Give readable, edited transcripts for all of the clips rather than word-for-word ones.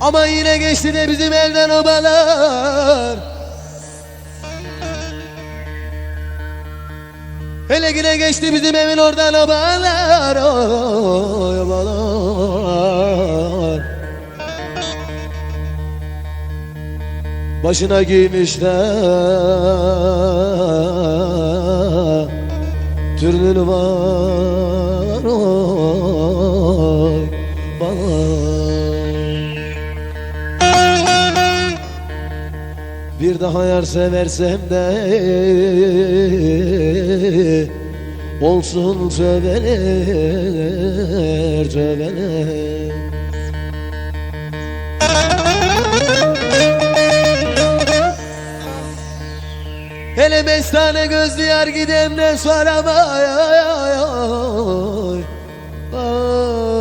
Ama yine geçti de bizim elden obalar. Hele yine geçti bizim evin oradan obalar, obalar. Başına giymişler türlü var, oy bana. Bir daha yar seversem de olsun tövbeler, tövbeler. Hele 5 tane gözlü yar gidemden sonra vay ay ay ay ay vay.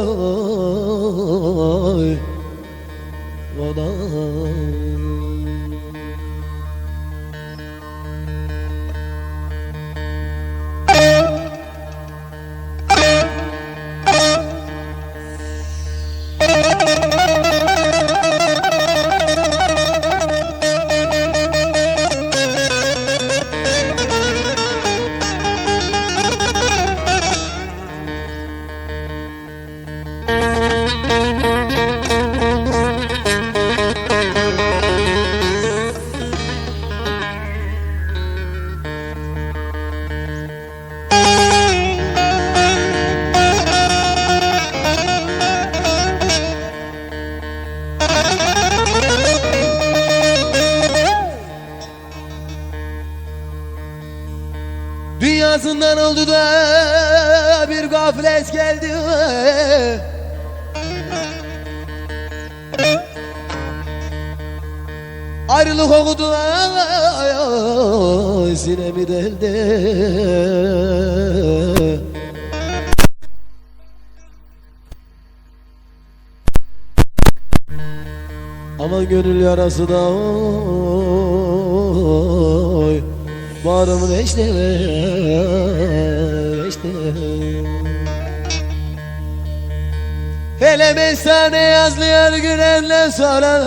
Dünyasından oldu da bir gaflet geldi. Ayrılık okudu sinemi deldi. Aman gönül yarası da oy bağrımın eşte eşte. Hele 5 tane yazlı yar günenden sonra